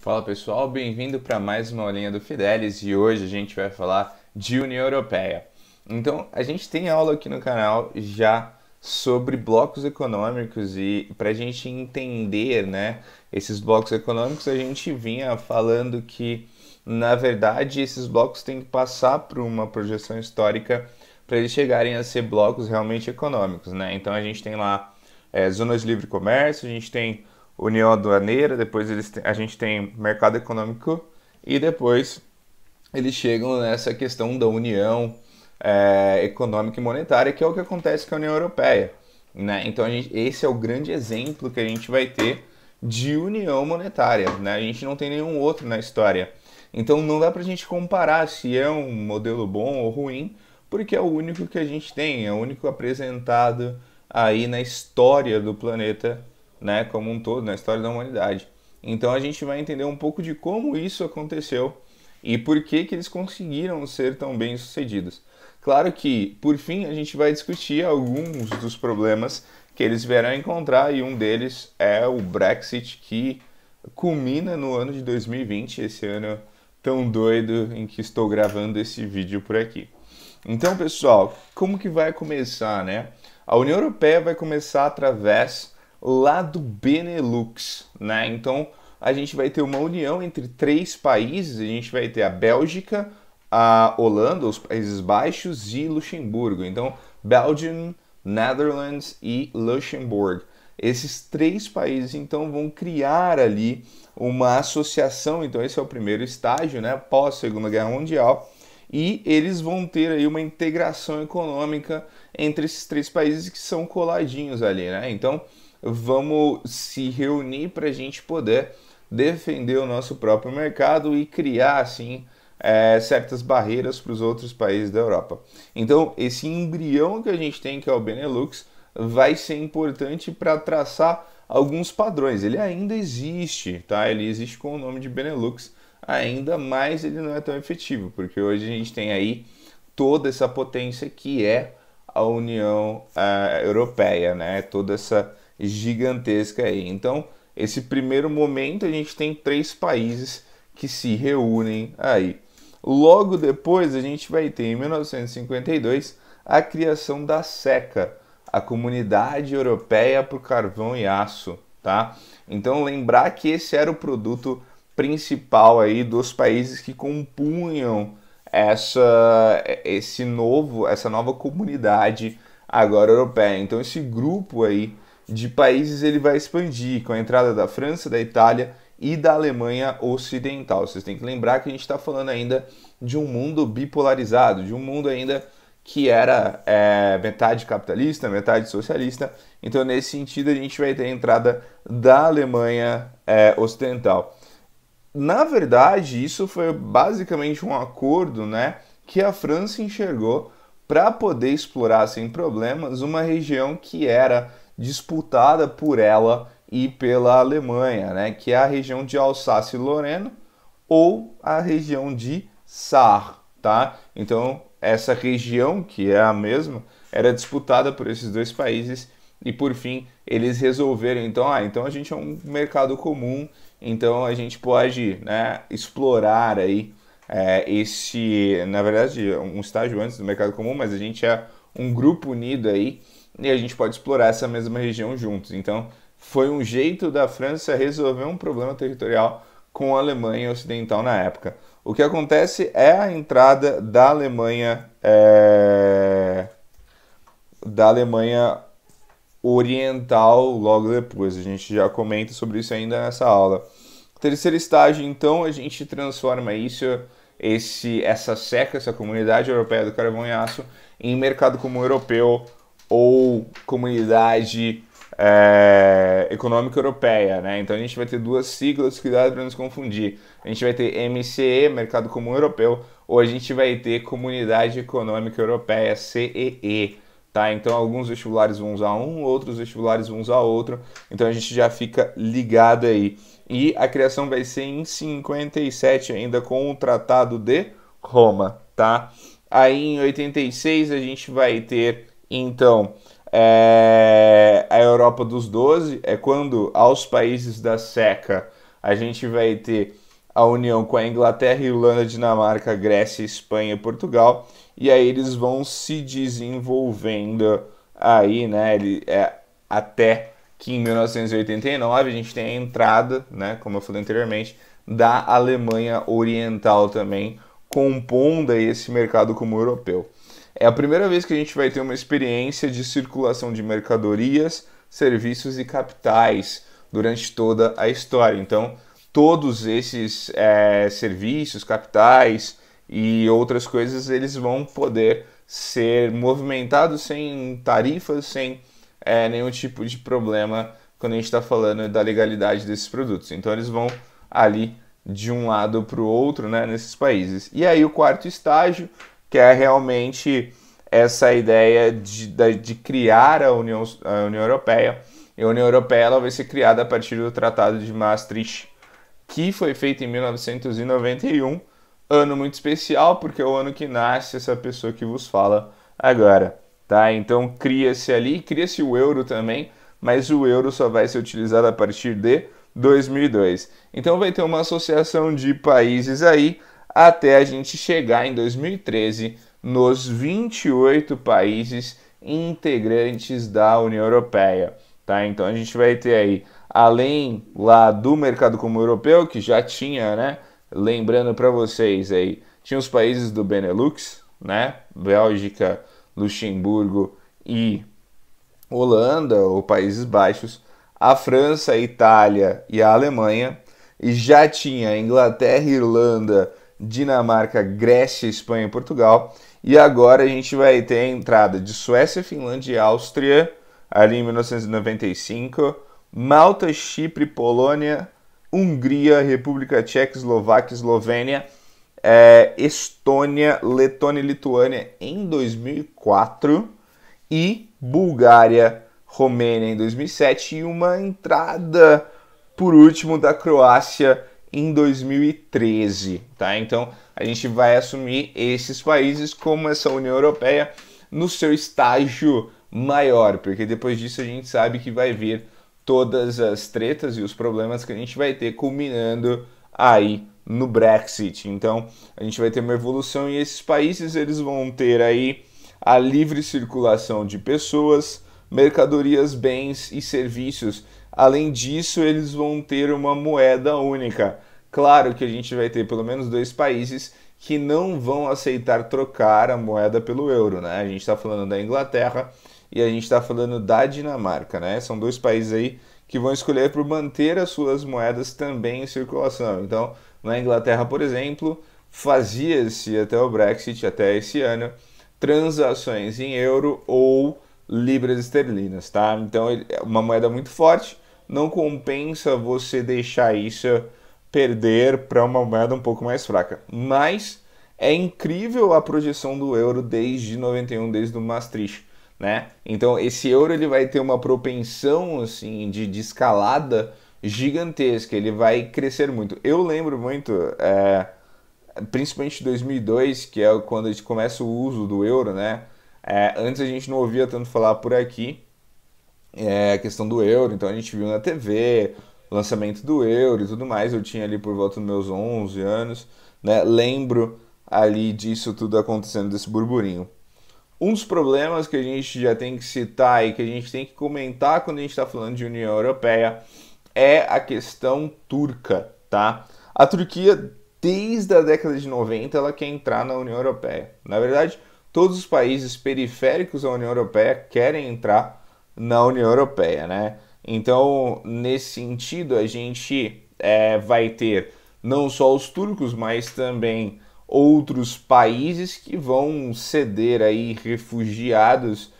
Fala pessoal, bem-vindo para mais uma aulinha do Fidelis e hoje a gente vai falar de União Europeia. Então, a gente tem aula aqui no canal já sobre blocos econômicos e para a gente entender, né, esses blocos econômicos, a gente vinha falando que, na verdade, esses blocos têm que passar por uma projeção histórica para eles chegarem a ser blocos realmente econômicos, né? Então, a gente tem lá zonas de livre comércio, a gente tem União Aduaneira, depois a gente tem mercado econômico e depois eles chegam nessa questão da união econômica e monetária, que é o que acontece com a União Europeia. Né? Então esse é o grande exemplo que a gente vai ter de união monetária. Né? A gente não tem nenhum outro na história. Então não dá para a gente comparar se é um modelo bom ou ruim, porque é o único que a gente tem, é o único apresentado aí na história do planeta, né, como um todo, na história da humanidade. Então a gente vai entender um pouco de como isso aconteceu e por que que eles conseguiram ser tão bem sucedidos. Claro que, por fim, a gente vai discutir alguns dos problemas que eles vieram a encontrar e um deles é o Brexit, que culmina no ano de 2020, esse ano tão doido em que estou gravando esse vídeo por aqui. Então, pessoal, como que vai começar, né? A União Europeia vai começar através lá do Benelux, né? Então, a gente vai ter uma união entre três países, a gente vai ter a Bélgica, a Holanda, os Países Baixos e Luxemburgo. Então, Belgium, Netherlands e Luxemburgo. Esses três países então vão criar ali uma associação, então esse é o primeiro estágio, né, pós Segunda Guerra Mundial, e eles vão ter aí uma integração econômica entre esses três países que são coladinhos ali, né? Então, vamos se reunir para a gente poder defender o nosso próprio mercado e criar, assim, certas barreiras para os outros países da Europa. Então, esse embrião que a gente tem, que é o Benelux, vai ser importante para traçar alguns padrões. Ele ainda existe, tá? Ele existe com o nome de Benelux, ainda mais ele não é tão efetivo, porque hoje a gente tem aí toda essa potência que é a União Europeia, né? Toda essa gigantesca aí. Então, esse primeiro momento a gente tem três países que se reúnem aí. Logo depois a gente vai ter em 1952 a criação da SECA, a Comunidade Europeia para o Carvão e Aço, tá? Então lembrar que esse era o produto principal aí dos países que compunham essa nova comunidade agora europeia. Então esse grupo aí de países ele vai expandir com a entrada da França, da Itália e da Alemanha Ocidental. Vocês têm que lembrar que a gente está falando ainda de um mundo bipolarizado, de um mundo ainda que era metade capitalista, metade socialista. Então, nesse sentido, a gente vai ter a entrada da Alemanha Ocidental. Na verdade, isso foi basicamente um acordo, né, que a França enxergou para poder explorar sem problemas uma região que era disputada por ela e pela Alemanha, né, que é a região de Alsácia-Lorena ou a região de Saar, tá? Então, essa região, que é a mesma, era disputada por esses dois países e, por fim, eles resolveram, então a gente é um mercado comum, então a gente pode, né, explorar aí na verdade, um estágio antes do mercado comum, mas a gente é um grupo unido aí e a gente pode explorar essa mesma região juntos. Então, foi um jeito da França resolver um problema territorial com a Alemanha Ocidental na época. O que acontece é a entrada da Alemanha Oriental logo depois. A gente já comenta sobre isso ainda nessa aula. Terceiro estágio, então, a gente transforma essa SECA, essa Comunidade Europeia do Carvão e Aço, em mercado comum europeu ou comunidade econômica europeia, né? Então a gente vai ter duas siglas, cuidado para não se confundir. A gente vai ter MCE, Mercado Comum Europeu, ou a gente vai ter Comunidade Econômica Europeia, CEE, tá? Então alguns vestibulares vão usar um, outros vestibulares vão usar outro, então a gente já fica ligado aí. E a criação vai ser em 57 ainda com o Tratado de Roma, tá? Aí em 86 a gente vai ter, então, a Europa dos 12, é quando aos países da SECA a gente vai ter a união com a Inglaterra, Irlanda, Dinamarca, Grécia, Espanha e Portugal, e aí eles vão se desenvolvendo aí, né, até que em 1989 a gente tem a entrada, né, como eu falei anteriormente, da Alemanha Oriental também, compondo aí esse mercado como europeu. É a primeira vez que a gente vai ter uma experiência de circulação de mercadorias, serviços e capitais durante toda a história. Então, todos esses serviços, capitais e outras coisas, eles vão poder ser movimentados sem tarifas, sem nenhum tipo de problema quando a gente está falando da legalidade desses produtos. Então, eles vão ali de um lado para o outro, né, nesses países. E aí o quarto estágio, que é realmente essa ideia de criar a União Europeia. E a União Europeia ela vai ser criada a partir do Tratado de Maastricht, que foi feito em 1991, ano muito especial, porque é o ano que nasce essa pessoa que vos fala agora, tá? Então cria-se o euro também, mas o euro só vai ser utilizado a partir de 2002. Então vai ter uma associação de países aí até a gente chegar em 2013 nos 28 países integrantes da União Europeia, tá? Então a gente vai ter aí, além lá do mercado comum europeu, que já tinha, né? Lembrando para vocês aí, tinha os países do Benelux, né? Bélgica, Luxemburgo e Holanda, ou Países Baixos, a França, a Itália e a Alemanha, e já tinha Inglaterra, Irlanda, Dinamarca, Grécia, Espanha e Portugal, e agora a gente vai ter a entrada de Suécia, Finlândia e Áustria, ali em 1995, Malta, Chipre, Polônia, Hungria, República Tcheca, Eslováquia, Eslovênia, Estônia, Letônia e Lituânia em 2004 e Bulgária, Romênia em 2007 e uma entrada, por último, da Croácia em 2013, tá? Então, a gente vai assumir esses países como essa União Europeia no seu estágio maior, porque depois disso a gente sabe que vai vir todas as tretas e os problemas que a gente vai ter culminando aí no Brexit. Então, a gente vai ter uma evolução e esses países eles vão ter aí a livre circulação de pessoas, mercadorias, bens e serviços. Além disso, eles vão ter uma moeda única. Claro que a gente vai ter pelo menos 2 países que não vão aceitar trocar a moeda pelo euro, né? A gente está falando da Inglaterra e a gente está falando da Dinamarca, né? São 2 países aí que vão escolher por manter as suas moedas também em circulação. Então, na Inglaterra, por exemplo, fazia-se até o Brexit, até esse ano, transações em euro ou libras esterlinas, tá? Então, é uma moeda muito forte, não compensa você deixar isso perder para uma moeda um pouco mais fraca. Mas é incrível a projeção do euro desde 91, desde o Maastricht, né? Então, esse euro ele vai ter uma propensão assim de escalada gigantesca, ele vai crescer muito. Eu lembro muito, principalmente 2002, que é quando a gente começa o uso do euro, né? Antes a gente não ouvia tanto falar por aqui a questão do euro, então a gente viu na TV, lançamento do euro e tudo mais. Eu tinha ali por volta dos meus 11 anos, né? Lembro ali disso tudo acontecendo, desse burburinho. Um dos problemas que a gente já tem que citar e que a gente tem que comentar quando a gente está falando de União Europeia é a questão turca, tá? A Turquia, desde a década de 90, ela quer entrar na União Europeia. Na verdade, todos os países periféricos à União Europeia querem entrar na União Europeia, né? Então, nesse sentido, a gente vai ter não só os turcos, mas também outros países que vão ceder aí refugiados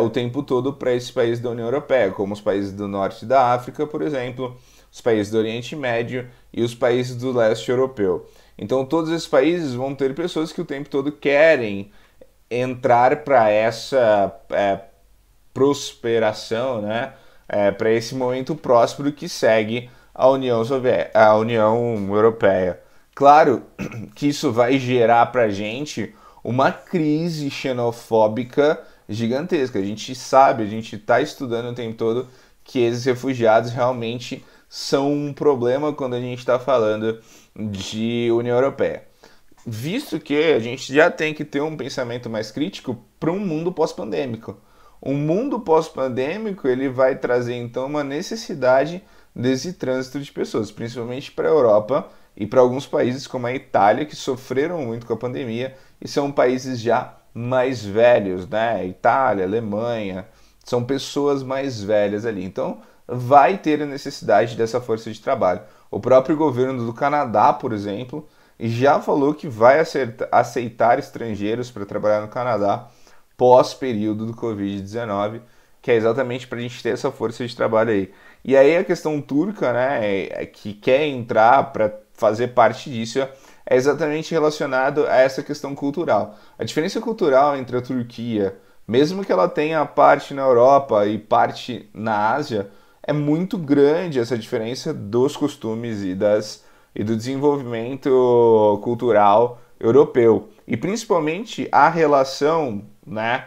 o tempo todo para esses países da União Europeia, como os países do norte da África, por exemplo, os países do Oriente Médio e os países do leste europeu. Então, todos esses países vão ter pessoas que o tempo todo querem entrar para essa prosperação, né? Para esse momento próspero que segue a União Europeia. Claro que isso vai gerar para a gente uma crise xenofóbica gigantesca. A gente sabe, a gente está estudando o tempo todo que esses refugiados realmente são um problema quando a gente está falando de União Europeia. Visto que a gente já tem que ter um pensamento mais crítico para um mundo pós-pandêmico. Um mundo pós-pandêmico ele vai trazer então uma necessidade desse trânsito de pessoas, principalmente para a Europa e para alguns países como a Itália, que sofreram muito com a pandemia e são países já mais velhos, né? Itália, Alemanha, são pessoas mais velhas ali. Então, vai ter a necessidade dessa força de trabalho. O próprio governo do Canadá, por exemplo, já falou que vai aceitar estrangeiros para trabalhar no Canadá pós-período do Covid-19, que é exatamente para a gente ter essa força de trabalho aí. E aí a questão turca, né, que quer entrar para fazer parte disso, é exatamente relacionado a essa questão cultural. A diferença cultural entre a Turquia, mesmo que ela tenha parte na Europa e parte na Ásia, é muito grande essa diferença dos costumes e do desenvolvimento cultural europeu. E principalmente a relação, né,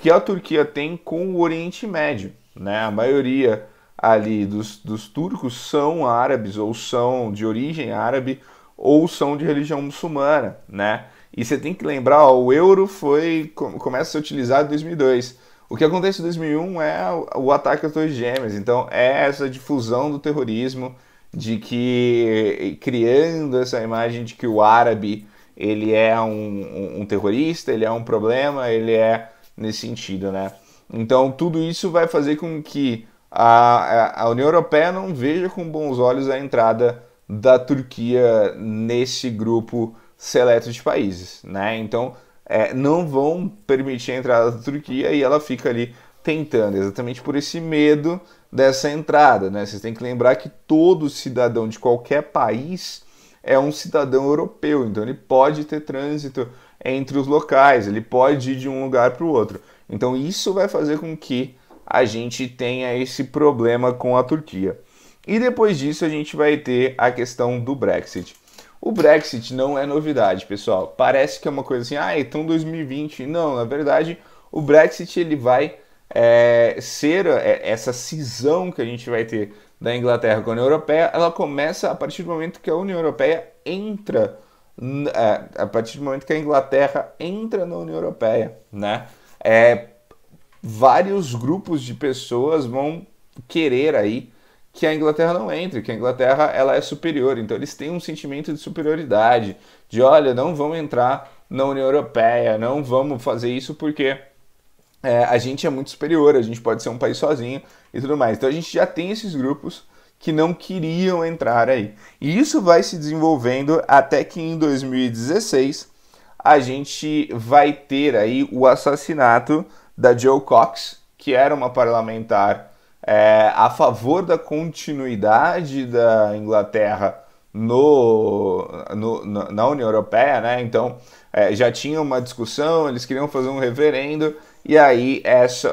que a Turquia tem com o Oriente Médio. Né? A maioria ali dos turcos são árabes, ou são de origem árabe, ou são de religião muçulmana. Né? E você tem que lembrar, ó, o euro começa a ser utilizado em 2002. O que acontece em 2001 é o ataque às Torres Gêmeas. Então é essa difusão do terrorismo, de que criando essa imagem de que o árabe ele é um terrorista, ele é um problema, ele é nesse sentido, né? Então tudo isso vai fazer com que a União Europeia não veja com bons olhos a entrada da Turquia nesse grupo seleto de países, né? Então não vão permitir a entrada da Turquia e ela fica ali tentando, exatamente por esse medo dessa entrada, né? Vocês têm que lembrar que todo cidadão de qualquer país é um cidadão europeu, então ele pode ter trânsito entre os locais, ele pode ir de um lugar para o outro. Então isso vai fazer com que a gente tenha esse problema com a Turquia. E depois disso a gente vai ter a questão do Brexit. O Brexit não é novidade, pessoal. Parece que é uma coisa assim, então 2020. Não, na verdade, o Brexit ele vai ser essa cisão que a gente vai ter da Inglaterra com a União Europeia, ela começa a partir do momento que a União Europeia entra, a partir do momento que a Inglaterra entra na União Europeia, né? Vários grupos de pessoas vão querer aí que a Inglaterra não entre, que a Inglaterra ela é superior, então eles têm um sentimento de superioridade, de olha, não vamos entrar na União Europeia, não vamos fazer isso porque a gente é muito superior, a gente pode ser um país sozinho e tudo mais. Então a gente já tem esses grupos que não queriam entrar aí. E isso vai se desenvolvendo até que em 2016 a gente vai ter aí o assassinato da Jo Cox, que era uma parlamentar a favor da continuidade da Inglaterra na União Europeia, né? Então já tinha uma discussão, eles queriam fazer um referendo, e aí essa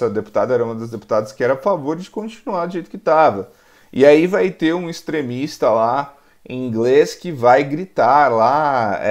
deputada era uma das deputadas que era a favor de continuar do jeito que estava. E aí vai ter um extremista lá em inglês que vai gritar lá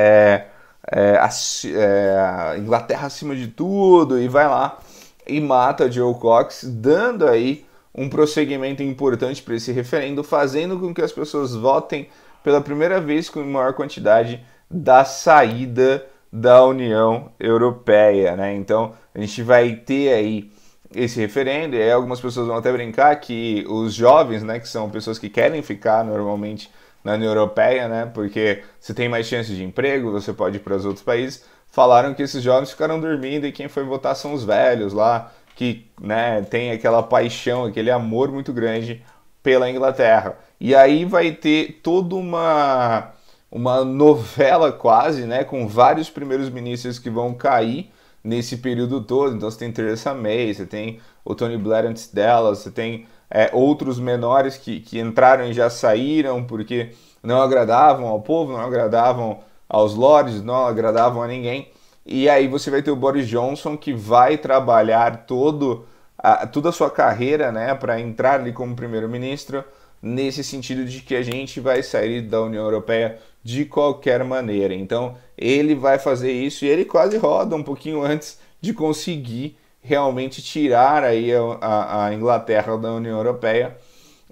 Inglaterra acima de tudo, e vai lá e mata a Jo Cox, dando aí um prosseguimento importante para esse referendo, fazendo com que as pessoas votem pela primeira vez com maior quantidade da saída da União Europeia, né? Então a gente vai ter aí esse referendo, e aí algumas pessoas vão até brincar que os jovens, né, que são pessoas que querem ficar normalmente na União Europeia, né, porque você tem mais chances de emprego, você pode ir para os outros países, falaram que esses jovens ficaram dormindo e quem foi votar são os velhos lá, que, né, tem aquela paixão, aquele amor muito grande pela Inglaterra. E aí vai ter toda uma novela quase, né, com vários primeiros ministros que vão cair nesse período todo. Então você tem Theresa May, você tem o Tony Blair antes dela, você tem outros menores que entraram e já saíram porque não agradavam ao povo, não agradavam aos lords, não agradavam a ninguém. E aí você vai ter o Boris Johnson, que vai trabalhar toda a sua carreira, né, para entrar ali como primeiro-ministro, nesse sentido de que a gente vai sair da União Europeia de qualquer maneira. Então ele vai fazer isso e ele quase roda um pouquinho antes de conseguir realmente tirar aí a Inglaterra da União Europeia.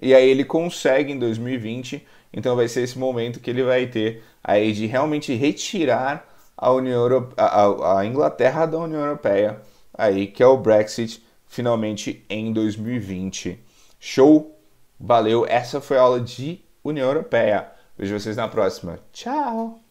E aí ele consegue em 2020, então vai ser esse momento que ele vai ter aí de realmente retirar a União a Inglaterra da União Europeia, aí que é o Brexit, finalmente em 2020. Show? Valeu, essa foi a aula de União Europeia. Vejo vocês na próxima. Tchau!